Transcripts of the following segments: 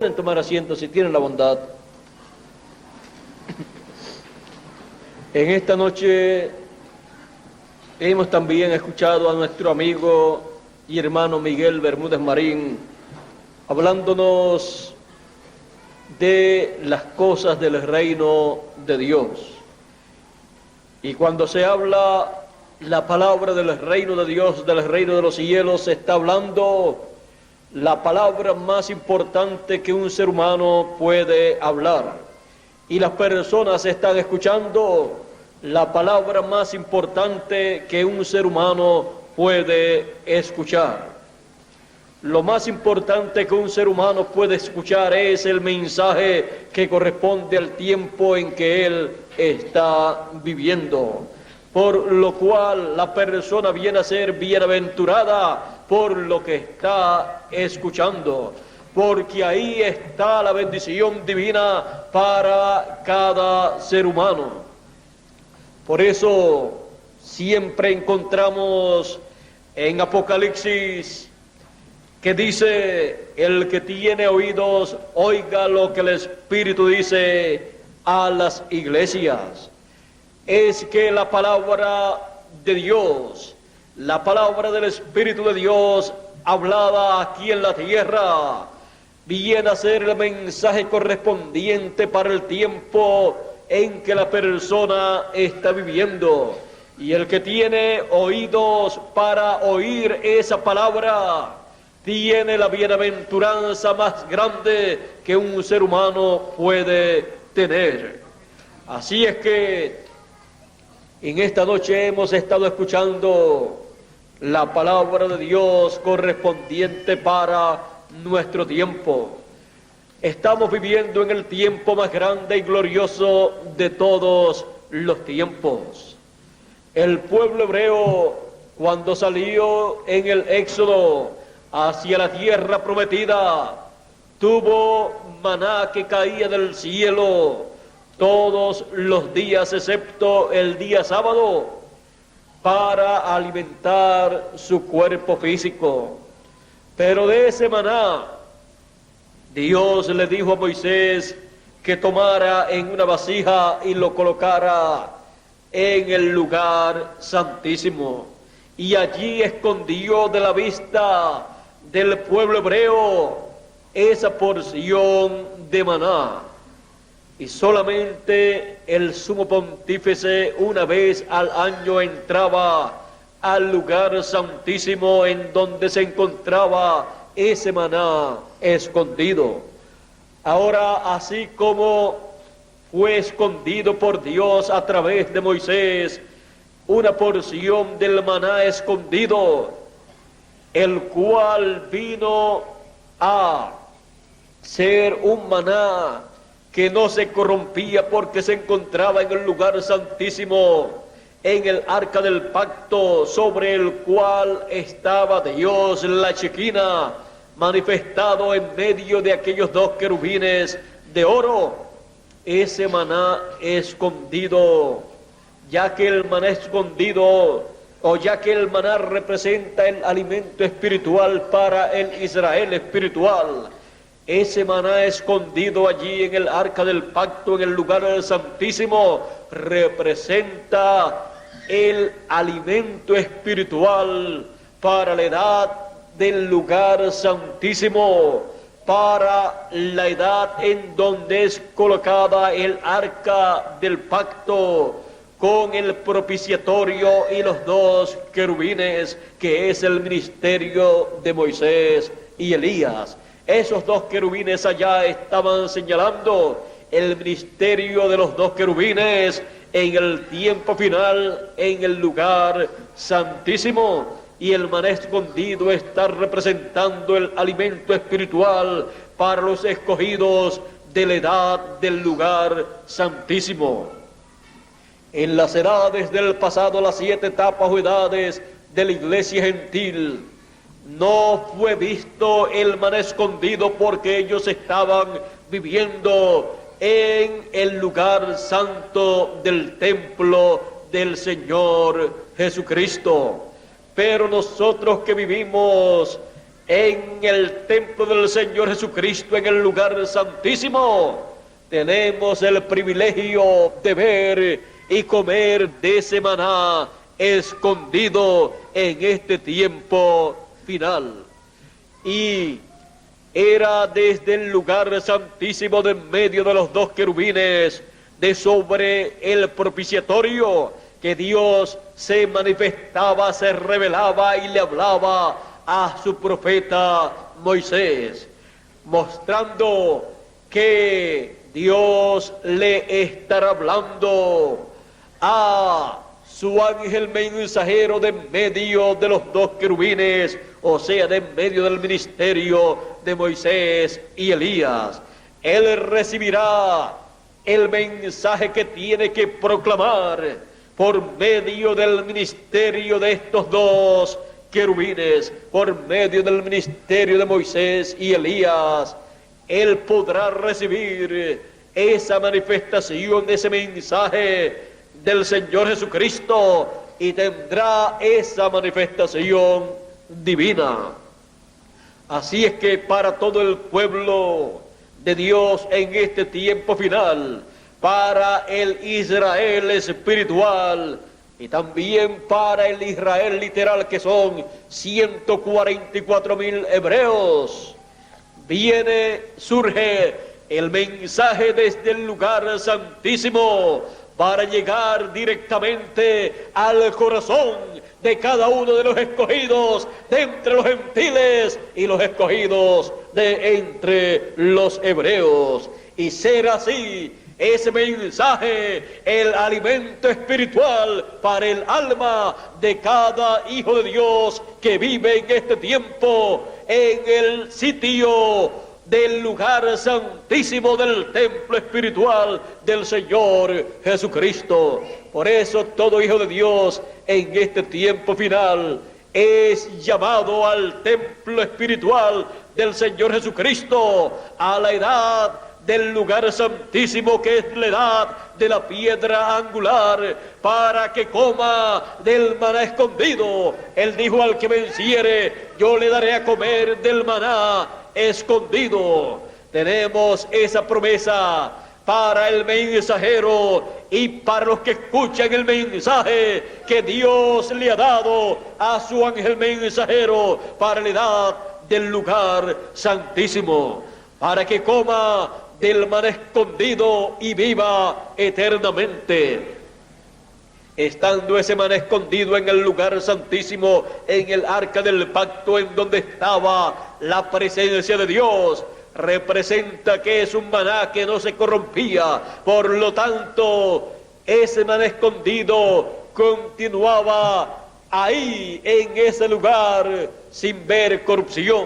Pueden tomar asiento si tienen la bondad. En esta noche hemos también escuchado a nuestro amigo y hermano Miguel Bermúdez Marín hablándonos de las cosas del reino de Dios. Y cuando se habla la palabra del reino de Dios, del reino de los cielos, se está hablando la palabra más importante que un ser humano puede hablar. Y las personas están escuchando la palabra más importante que un ser humano puede escuchar. Lo más importante que un ser humano puede escuchar es el mensaje que corresponde al tiempo en que él está viviendo. Por lo cual la persona viene a ser bienaventurada por lo que está escuchando, porque ahí está la bendición divina para cada ser humano. Por eso siempre encontramos en Apocalipsis que dice: el que tiene oídos, oiga lo que el Espíritu dice a las iglesias. Es que la palabra de Dios, la palabra del Espíritu de Dios hablada aquí en la tierra, viene a ser el mensaje correspondiente para el tiempo en que la persona está viviendo. Y el que tiene oídos para oír esa palabra, tiene la bienaventuranza más grande que un ser humano puede tener. Así es que en esta noche hemos estado escuchando la palabra de Dios correspondiente para nuestro tiempo. Estamos viviendo en el tiempo más grande y glorioso de todos los tiempos. El pueblo hebreo, cuando salió en el Éxodo hacia la tierra prometida, tuvo maná que caía del cielo todos los días excepto el día sábado para alimentar su cuerpo físico. Pero de ese maná Dios le dijo a Moisés que tomara en una vasija y lo colocara en el lugar santísimo, y allí escondió de la vista del pueblo hebreo esa porción de maná. Y solamente el sumo pontífice una vez al año entraba al lugar santísimo en donde se encontraba ese maná escondido. Ahora, así como fue escondido por Dios a través de Moisés una porción del maná escondido, el cual vino a ser un maná que no se corrompía porque se encontraba en el lugar santísimo, en el arca del pacto, sobre el cual estaba Dios, la Shequina, manifestado en medio de aquellos dos querubines de oro. Ese maná escondido, ya que el maná escondido, o ya que el maná representa el alimento espiritual para el Israel espiritual, ese maná escondido allí en el arca del pacto, en el lugar del santísimo, representa el alimento espiritual para la edad del lugar santísimo, para la edad en donde es colocada el arca del pacto con el propiciatorio y los dos querubines, que es el ministerio de Moisés y Elías. Esos dos querubines allá estaban señalando el ministerio de los dos querubines en el tiempo final, en el lugar santísimo. Y el maná escondido está representando el alimento espiritual para los escogidos de la edad del lugar santísimo. En las edades del pasado, las 7 etapas o edades de la iglesia gentil, no fue visto el maná escondido porque ellos estaban viviendo en el lugar santo del templo del Señor Jesucristo. Pero nosotros que vivimos en el templo del Señor Jesucristo, en el lugar santísimo, tenemos el privilegio de ver y comer de ese maná escondido en este tiempo final. Y era desde el lugar santísimo de en medio de los dos querubines de sobre el propiciatorio que Dios se manifestaba, se revelaba y le hablaba a su profeta Moisés, mostrando que Dios le estará hablando a su ángel mensajero de en medio de los dos querubines, o sea, de en medio del ministerio de Moisés y Elías. Él recibirá el mensaje que tiene que proclamar por medio del ministerio de estos dos querubines, por medio del ministerio de Moisés y Elías. Él podrá recibir esa manifestación, ese mensaje del Señor Jesucristo, y tendrá esa manifestación divina. Así es que para todo el pueblo de Dios en este tiempo final, para el Israel espiritual y también para el Israel literal, que son 144,000 hebreos, surge el mensaje desde el lugar santísimo para llegar directamente al corazón de cada uno de los escogidos de entre los gentiles y los escogidos de entre los hebreos, y ser así ese mensaje el alimento espiritual para el alma de cada hijo de Dios que vive en este tiempo en el sitio del lugar santísimo del templo espiritual del Señor Jesucristo. Por eso todo hijo de Dios en este tiempo final es llamado al templo espiritual del Señor Jesucristo, a la edad del lugar santísimo, que es la edad de la piedra angular, para que coma del maná escondido. Él dijo: al que venciere, yo le daré a comer del maná escondido. Tenemos esa promesa para el mensajero y para los que escuchan el mensaje que Dios le ha dado a su ángel mensajero para la edad del lugar santísimo, para que coma del maná escondido y viva eternamente. Estando ese maná escondido en el lugar santísimo, en el arca del pacto, en donde estaba la presencia de Dios, representa que es un maná que no se corrompía. Por lo tanto, ese maná escondido continuaba ahí en ese lugar sin ver corrupción.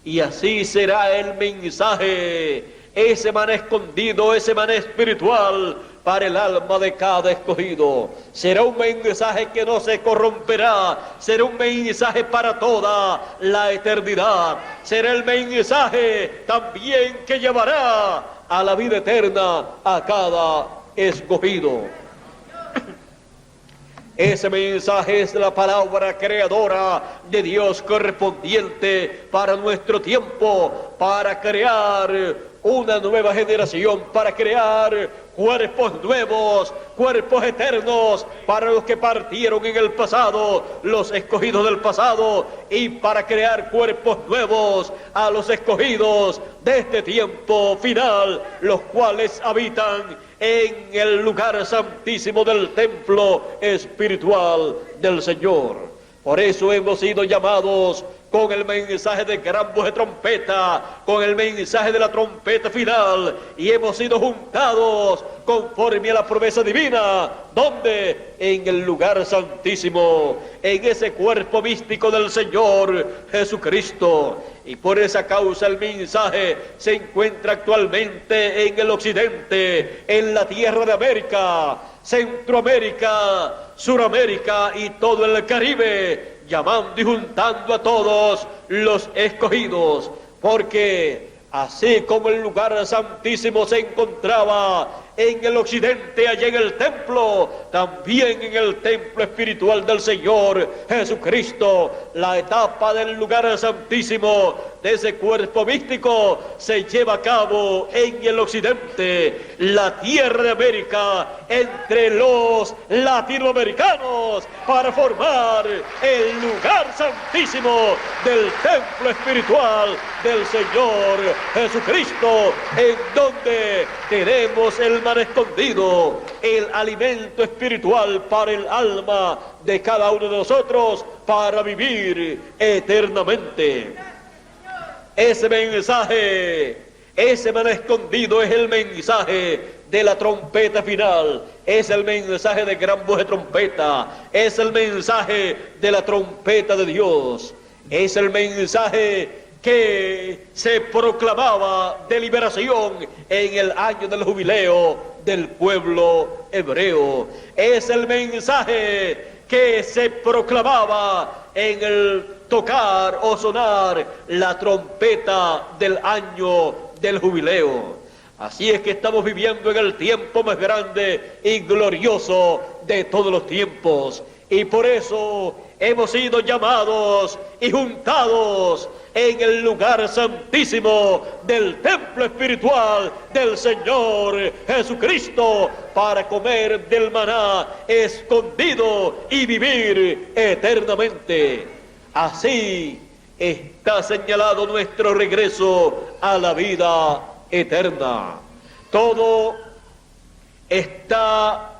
Y así será el mensaje, ese maná escondido, ese maná espiritual para el alma de cada escogido. Será un mensaje que no se corromperá, será un mensaje para toda la eternidad. Será el mensaje también que llevará a la vida eterna a cada escogido. Ese mensaje es la palabra creadora de Dios correspondiente para nuestro tiempo, para crear una nueva generación, para crear cuerpos nuevos, cuerpos eternos para los que partieron en el pasado, los escogidos del pasado, y para crear cuerpos nuevos a los escogidos de este tiempo final, los cuales habitan en el lugar santísimo del templo espiritual del Señor. Por eso hemos sido llamados con el mensaje de gran voz de trompeta, con el mensaje de la trompeta final, y hemos sido juntados conforme a la promesa divina. ¿Dónde? En el lugar santísimo, en ese cuerpo místico del Señor Jesucristo. Y por esa causa el mensaje se encuentra actualmente en el occidente, en la tierra de América, Centroamérica, Suramérica y todo el Caribe, llamando y juntando a todos los escogidos, porque así como el lugar santísimo se encontraba en el occidente, allá en el templo, también en el templo espiritual del Señor Jesucristo, la etapa del lugar santísimo de ese cuerpo místico se lleva a cabo en el occidente, la tierra de América, entre los latinoamericanos, para formar el lugar santísimo del templo espiritual del Señor Jesucristo, en donde tenemos el man escondido, el alimento espiritual para el alma de cada uno de nosotros, para vivir eternamente. Ese mensaje, ese man escondido es el mensaje de la trompeta final, es el mensaje de gran voz de trompeta, es el mensaje de la trompeta de Dios, es el mensaje que se proclamaba de liberación en el año del jubileo del pueblo hebreo, es el mensaje que se proclamaba en el tocar o sonar la trompeta del año del jubileo. Así es que estamos viviendo en el tiempo más grande y glorioso de todos los tiempos, y por eso hemos sido llamados y juntados en el lugar santísimo del templo espiritual del Señor Jesucristo, para comer del maná escondido y vivir eternamente. Así está señalado nuestro regreso a la vida eterna. Todo está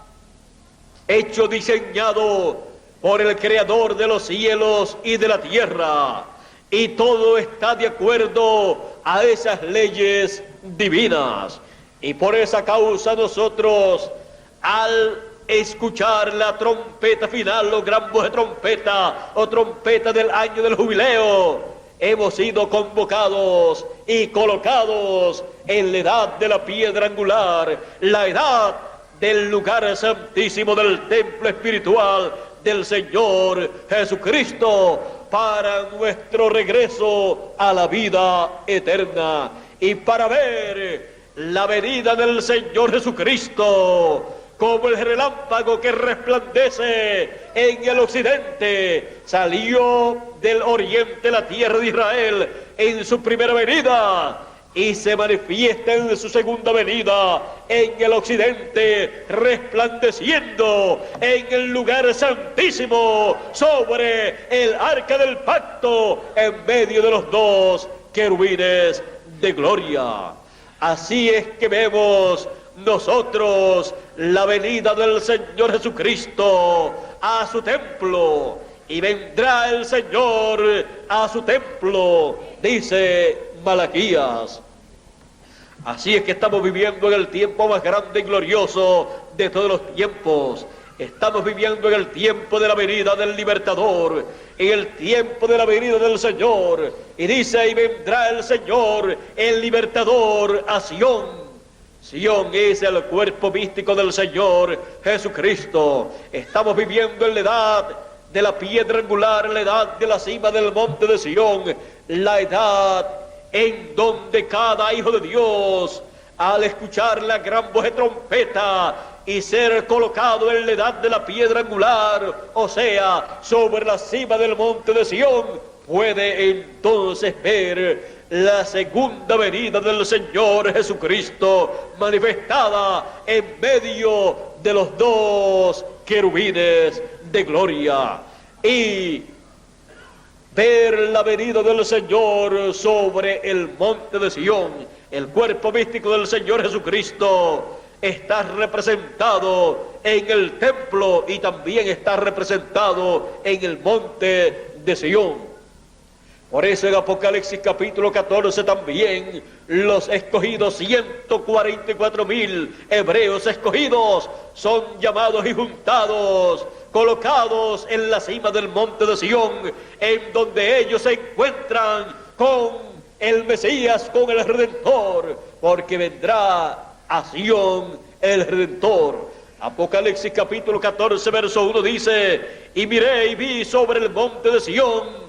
hecho, diseñado por el Creador de los cielos y de la tierra, y todo está de acuerdo a esas leyes divinas. Y por esa causa nosotros, al escuchar la trompeta final, o gran voz de trompeta, o trompeta del año del jubileo, hemos sido convocados y colocados en la edad de la piedra angular, la edad del lugar santísimo del templo espiritual del Señor Jesucristo, para nuestro regreso a la vida eterna, y para ver la venida del Señor Jesucristo como el relámpago que resplandece en el occidente. Salió del oriente la tierra de Israel en su primera venida, y se manifiesta en su segunda venida en el occidente, resplandeciendo en el lugar santísimo sobre el arca del pacto, en medio de los dos querubines de gloria. Así es que vemos nosotros la venida del Señor Jesucristo a su templo, y vendrá el Señor a su templo, dice Malaquías. Así es que estamos viviendo en el tiempo más grande y glorioso de todos los tiempos. Estamos viviendo en el tiempo de la venida del libertador, en el tiempo de la venida del Señor. Y dice, y vendrá el Señor, el libertador, a Sión. Sión es el cuerpo místico del Señor Jesucristo. Estamos viviendo en la edad de la piedra angular, la edad de la cima del monte de Sión, la edad en donde cada hijo de Dios, al escuchar la gran voz de trompeta y ser colocado en la edad de la piedra angular, o sea, sobre la cima del monte de Sión, puede entonces ver la segunda venida del Señor Jesucristo manifestada en medio de los dos querubines de gloria, y ver la venida del Señor sobre el monte de Sión. El cuerpo místico del Señor Jesucristo está representado en el templo y también está representado en el monte de Sión. Por eso en Apocalipsis capítulo 14 también los escogidos, 144.000 hebreos escogidos, son llamados y juntados, colocados en la cima del monte de Sión, en donde ellos se encuentran con el Mesías, con el Redentor, porque vendrá a Sión el Redentor. Apocalipsis capítulo 14 verso 1 dice, y miré y vi sobre el monte de Sión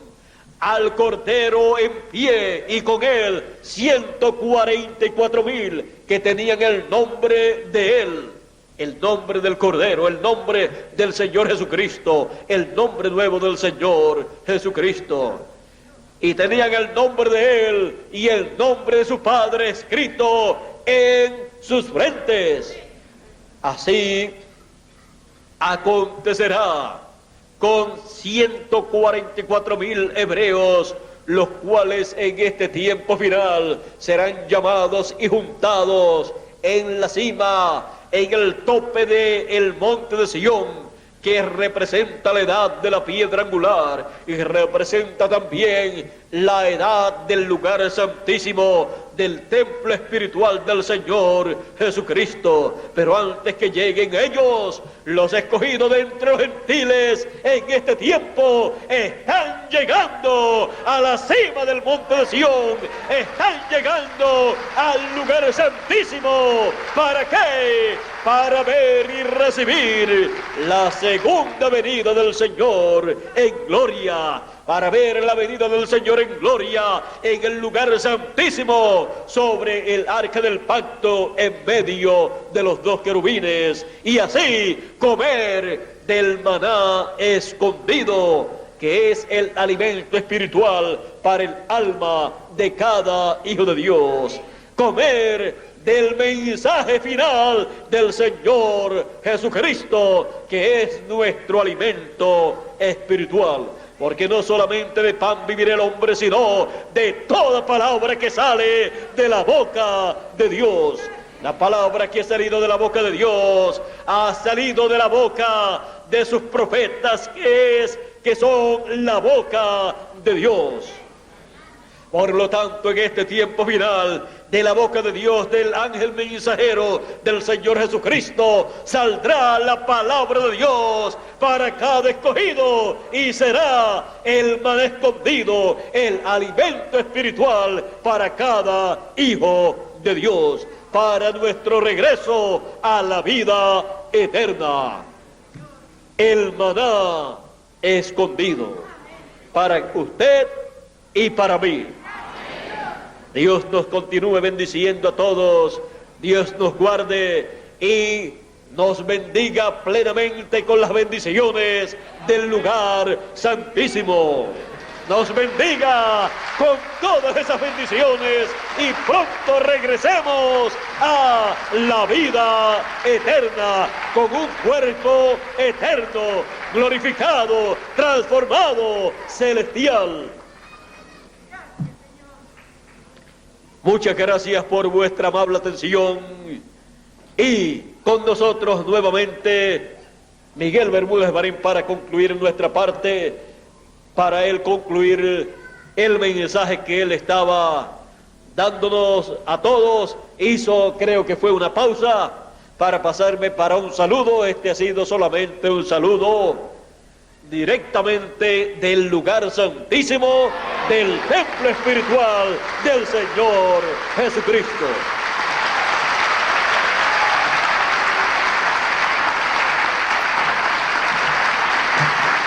al Cordero en pie, y con él 144,000 que tenían el nombre de él, el nombre del Cordero, el nombre del Señor Jesucristo, el nombre nuevo del Señor Jesucristo. Y tenían el nombre de él y el nombre de su Padre escrito en sus frentes. Así acontecerá con 144,000 hebreos, los cuales en este tiempo final serán llamados y juntados en la cima, en el tope del monte de Sión, que representa la edad de la piedra angular y representa también la edad del lugar santísimo, del templo espiritual del Señor Jesucristo. Pero antes que lleguen ellos, los escogidos de entre los gentiles en este tiempo están llegando a la cima del monte de Sión, están llegando al lugar santísimo. ¿Para qué? Para ver y recibir la segunda venida del Señor en gloria, para ver la venida del Señor en gloria en el lugar santísimo, sobre el arca del pacto en medio de los dos querubines, y así comer del maná escondido, que es el alimento espiritual para el alma de cada hijo de Dios. Comer del mensaje final del Señor Jesucristo, que es nuestro alimento espiritual. Porque no solamente de pan vivirá el hombre, sino de toda palabra que sale de la boca de Dios. La palabra que ha salido de la boca de Dios ha salido de la boca de sus profetas, que son la boca de Dios. Por lo tanto, en este tiempo final, de la boca de Dios, del ángel mensajero del Señor Jesucristo, saldrá la palabra de Dios para cada escogido, y será el maná escondido, el alimento espiritual para cada hijo de Dios, para nuestro regreso a la vida eterna. El maná escondido para usted y para mí. Dios nos continúe bendiciendo a todos, Dios nos guarde y nos bendiga plenamente con las bendiciones del lugar santísimo. Nos bendiga con todas esas bendiciones y pronto regresemos a la vida eterna con un cuerpo eterno, glorificado, transformado, celestial. Muchas gracias por vuestra amable atención, y con nosotros nuevamente Miguel Bermúdez Marín para concluir nuestra parte, para él concluir el mensaje que él estaba dándonos a todos. Creo que fue una pausa para pasarme para un saludo. Este ha sido solamente un saludo directamente del lugar santísimo, del templo espiritual del Señor Jesucristo.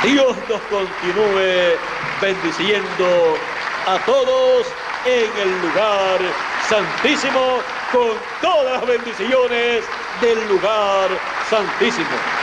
Dios nos continúe bendiciendo a todos en el lugar santísimo, con todas las bendiciones del lugar santísimo.